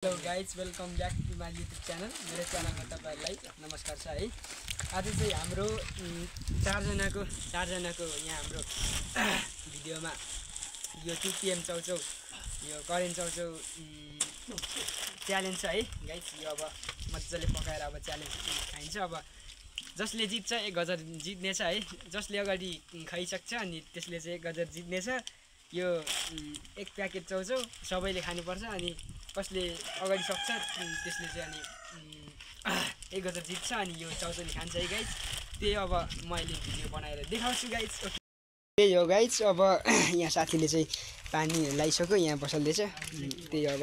Hello guys welcome back to my YouTube channel. मेरो च्यानलमा तपाईँहरूलाई नमस्कार छ है। आज चाहिँ हाम्रो चारजनाको यहाँ हाम्रो भिडियोमा यो 2 PM चौचौ यो करेन्ट चौचौ च्यालेन्ज छ है गाइज। यो अब मजाले पकाएर अब च्यालेन्ज खाइन्छ। अब जसले जित्छ 1000 जित्नेछ है। जसले अगाडि खाइसक्छ अनि त्यसले चाहिँ 1000 जित्नेछ। यो एक प्याकेट चौचौ सबैले खानुपर्छ अनि कसले अगाडि सक्छ त्यसले चाहिँ अनि 1000 जित्छ अनि यो चौचौ नि खान्छ है गाइज। त्यही अब मैले भिडियो बनाएर देखाउँछु गाइज। त्यही हो गाइज। अब यहाँ साथीले चाहिँ पानी लगाइसक्यो, यहाँ बसल्दैछ। त्यही अब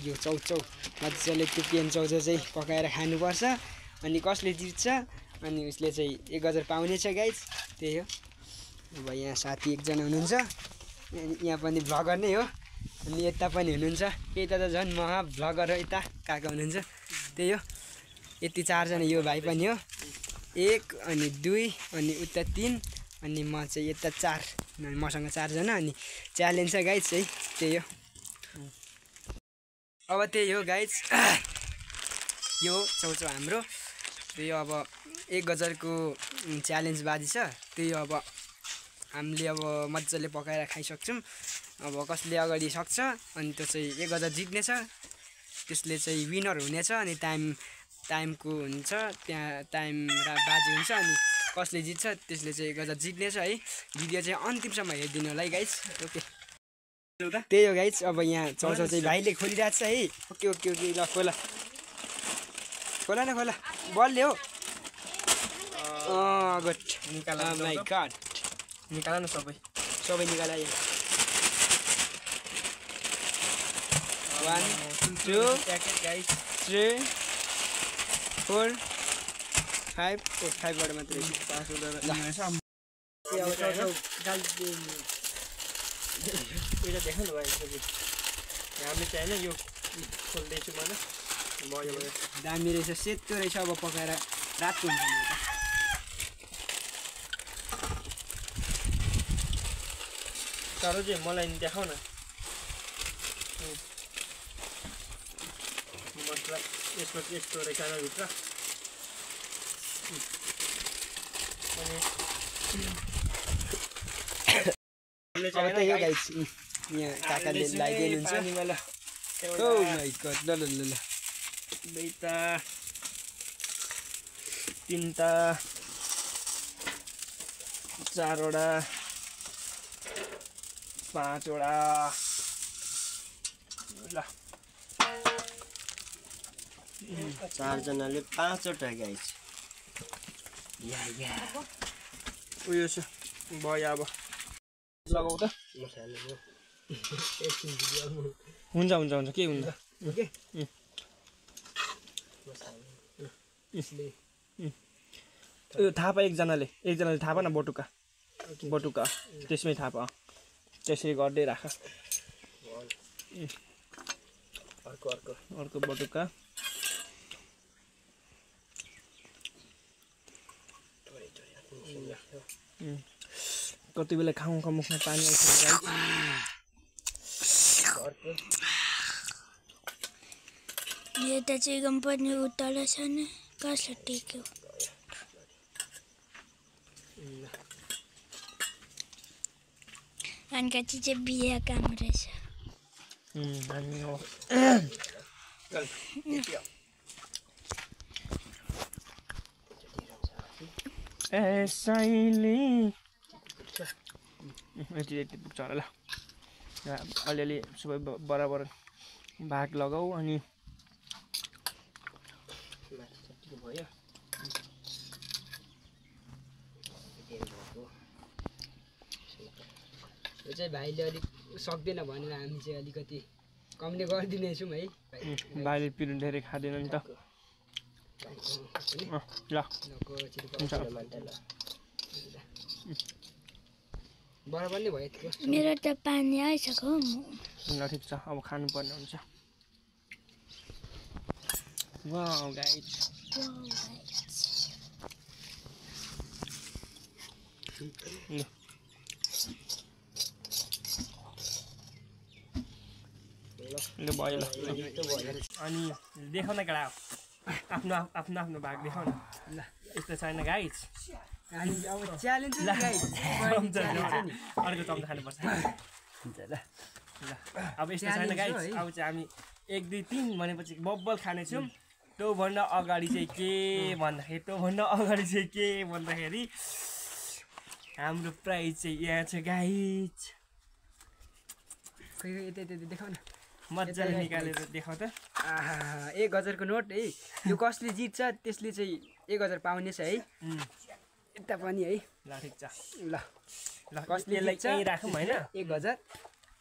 यो चौचौ मजाले 2 PM चौचौ चाहिँ पकाएर खानुपर्छ अनि कसले जित्छ अनि उसले चाहिँ 1000 पाउनेछ गाइज। त्यही हो। अब यहाँ साथी एकजना हुनुहुन्छ, यहाँ पनि भ्लगर नै हो अनि यता पनि हुनुहुन्छ। यता त झन् महा भ्लगर हो, यता काका हुनुहुन्छ। त्यही हो। यति चारजना यो भाइ पनि हो, 1 अनि 2 अनि उता 3 अनि म चाहिँ यता 4 अनि मसँग 4जना अनि च्यालेन्ज छ गाइज है। त्यही हो। अब त्यही हो गाइज। यो चौचौ हाम्रो त्यही अब 1000 को च्यालेन्ज बाजी छ। त्यही अब हामीले अब मजाले पकाएर खाइसक्छौँ। अब कसले अगाडि सक्छ अनि त्यो चाहिँ 1000 जित्नेछ, त्यसले चाहिँ विनर हुनेछ अनि टाइमको हुन्छ, त्यहाँ टाइम बाजी हुन्छ अनि कसले जित्छ त्यसले चाहिँ 1000 जित्नेछ है। भिडियो चाहिँ अन्तिमसम्म हेरिदिनु होला है गाइज। ओके। त्यही हो गाइज। अब यहाँ चौचौ चाहिँ भाइले खोलिरहेको छ है। ओके ओके ओके ल खोला खोला न खोला बलले हो। गुड निकाला माई गड निकाला न सबै निकाला। 1 2 3 4 5 5बाट मात्रै देख्नु भयो। हामीले चाहिँ होइन यो खोल्दैछु मैले। भयो दामी रहेछ, सेतो रहेछ। अब पकाएर रातको हुन्छ नि। तर चाहिँ मलाई देखाउ न मसला। यसमा चाहिँ यस्तो रहेछ भित्र अनि यहाँ काकाले लगाइदिनुहुन्छ। ल ल ल 2टा 3टा 4वटा 5वटा ल 4जनाले 5वटा गाइस। उयो छ भयो। अब लगाउ त हुन्छ हुन्छ हुन्छ के हुन्छ। यो थाहा पायो एकजनाले थाहा पाएन। बटुका त्यसमै थाहा पायो। त्यसरी गर्दै राख। अर्को बटुका कति बेला खाउँ मुखमा पानी आउँछ। यता चाहिँ कम्पनी उतल छ नि कसले टेक्यो। अनका चाहिँ बिहा काम रहेछ। यति पुग्छ होला। ल अलिअलि सबै बराबर भाग लगाऊ अनि भयो। यो चाहिँ भाइले अलिक सक्दैन भनेर हामी चाहिँ अलिकति कमले गरिदिनेछौँ है। भाइले पिरो धेरै खाँदैन नि त। ल बराबर नै भयो। मेरो त पानी आइसक्यो। ल ठिक छ, अब खानुपर्ने हुन्छ। वाउ गाइस ल भयो ल अनि देखाउ न केटा आफ्नो आफ्नो आफ्नो भाग देखाउ न ल यस्तो छैन गाइज हामी अब च्यालेन्ज ल गाइस अर्को चम्चा खानुपर्छ ल अब यस्तो छैन गाइज अब चाहिँ हामी 1 2 3 भनेपछि बब्बल खानेछौँ त्योभन्दा अगाडि चाहिँ के भन्दाखेरि हाम्रो प्राइज चाहिँ यहाँ छ गाइज खै यतै देखाउ न मजाले निकालेर देखाउ त 1000 को नोट है यो कसले जित्छ त्यसले चाहिँ 1000 पाउनेछ है यता पनि है ल ठिक छ ल ल कसले यसलाई जित्छ यहीँ राखौँ होइन 1000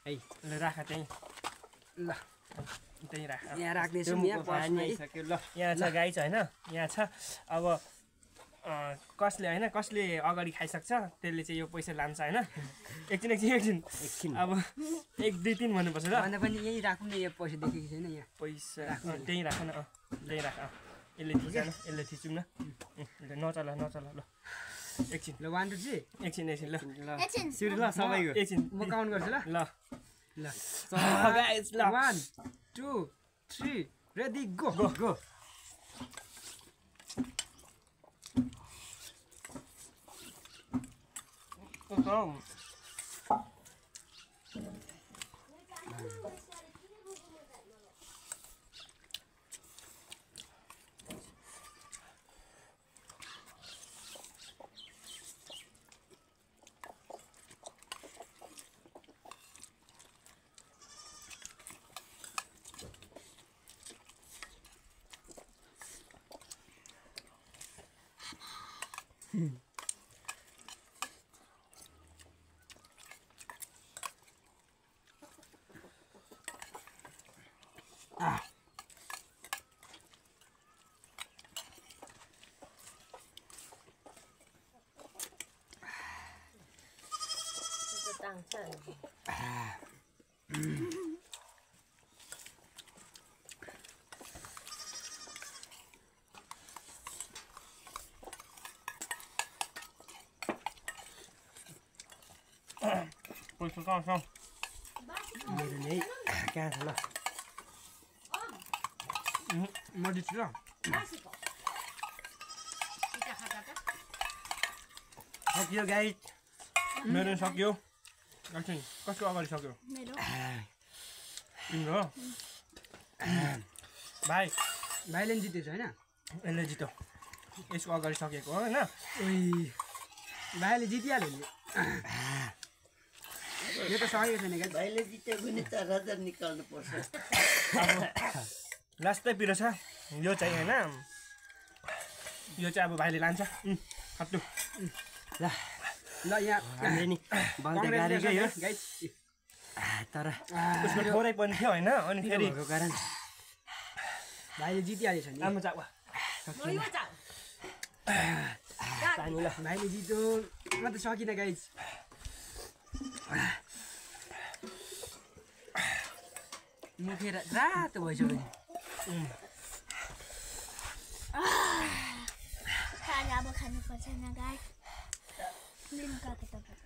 है ल राख त्यहीँ ल त्यहीँ राख यहाँ राख्दैछु त्यो यहाँ मुखको पानी पर्समा है आइसक्यो ल यहाँ छ गाई छ होइन यहाँ छ अब कसले अगाडि खाइसक्छ त्यसले चाहिँ यो पैसा लान्छ होइन एकछिन अब 1 2 3 भन्नुपर्छ ल भन्दा पनि यही राखौँ न यो पैसा देखेको छैन यहाँ पैसा त्यहीँ राख न त्यहीँ राख यसले थिच न यसले थिचौँ न नचल ल एकछिन ल 1 2 3 एकछिन ल सुरु ल सबैको एकछिन म काउन्ट गर्छु ल ल गाइस ल 1 2 3 रेडी गो गो पैसा कहाँ मेरो नै कहाँ छ ल म दिन्छु ल सक्यो गाइस मेरो सक्यो एकछिन कसको अगाडि सक्यो तिम्रो हो भाइले नि जितेछ होइन यसले जित्यो यसको अगाडि सकेको हो होइन भाइले जितिहाल्यो नि यो त सकेको छैन क्या भाइले जित्यो भने 4000 निकाल्नु पर्छ अब लास्टै पिरो छ यो चाहिँ होइन यो चाहिँ अब भाइले लान्छ हट्टु ल यहाँ हामीले नि बल्दा गाडेकै हो गाइस तर उसको थोरै पनि थियो होइन अनि फेरि भएको कारण भाइले जितिहालेछ नि आमा जाऊ पानी ल भाइले जित्यो म त सकिनँ गाइस मुखेर रातो भइसक्यो नि अब खानुपर्छ न गाई लिम्काको तपाईँ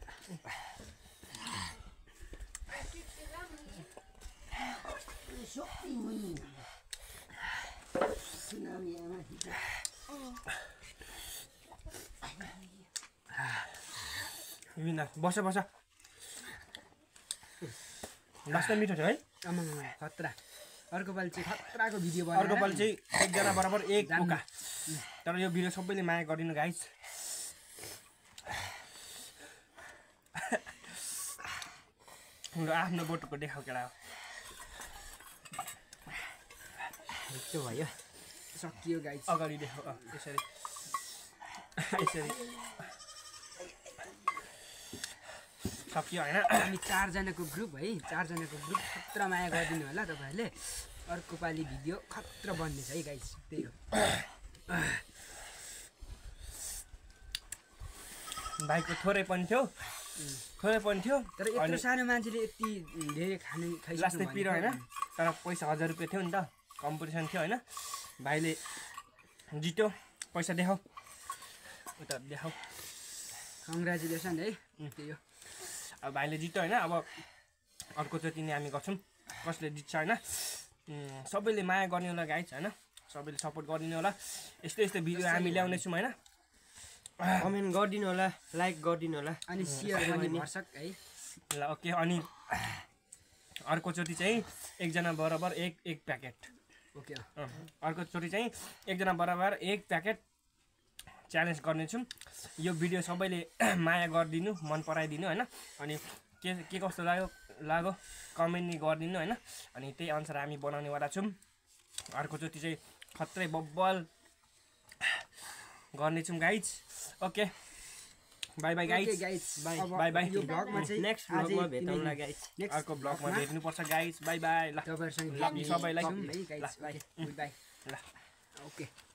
बस लास्टमा मिठो थियो है आमामा खतरा अर्को पालि चाहिँ खतराको भिडियो अर्को पालि चाहिँ एकजना बराबर एक पोका तर यो भिडियो सबैले माया गरिदिनु गाइस आफ्नो बोटको देखाउ केटा हो त्यो भयो सकियो गाइस अगाडि देखाउ यसरी सकियो होइन हामी 4 जनाको ग्रुप है 4 जनाको ग्रुप खतरा माया गरिदिनु होला तपाईँहरूले अर्को पालि भिडियो खतरा बन्नेछ है गाइस त्यही हो भाइको थोरै पनि थियो तर यत्रो सानो मान्छेले यति धेरै खाने लास्टै पिरो होइन तर पैसा 1000 रुपियाँ थियो नि त कम्पिटिसन थियो होइन भाइले जित्यो पैसा देखाऊ उता देखाऊ कङ्ग्रेचुलेसन है त्यही हो अब भाइले जित्यो होइन अब अर्कोचोटि नै हामी गर्छौँ कसले जित्छ होइन सबैले माया गर्ने होला गाइज होइन सबैले सपोर्ट गरिदिनु होला यस्तो यस्तो भिडियो हामी ल्याउनेछौँ होइन कमेन्ट गरिदिनु होला लाइक गरिदिनु होला अनि सेयर पनि भर्सक है ल ओके अनि अर्कोचोटि चाहिँ एकजना बराबर एक प्याकेट ओके अर्कोचोटि चाहिँ एकजना बराबर एक प्याकेट च्यालेन्ज गर्नेछौँ यो भिडियो सबैले माया गरिदिनु मन पराइदिनु होइन अनि के कस्तो लाग्यो कमेन्ट नि गरिदिनु होइन अनि त्यही अनुसार हामी बनाउनेवाला छौँ अर्कोचोटि चाहिँ खत्रै बब्बल गर्नेछौँ guys okay by by guys by by यो ब्लगमा चाहिँ नेक्स्ट ब्लगमा भेटौँला गाइज अर्को ब्लगमा भेट्नुपर्छ गाइज बाई बाई ल तपाईँहरूसँग सबैलाई बाई ल ओके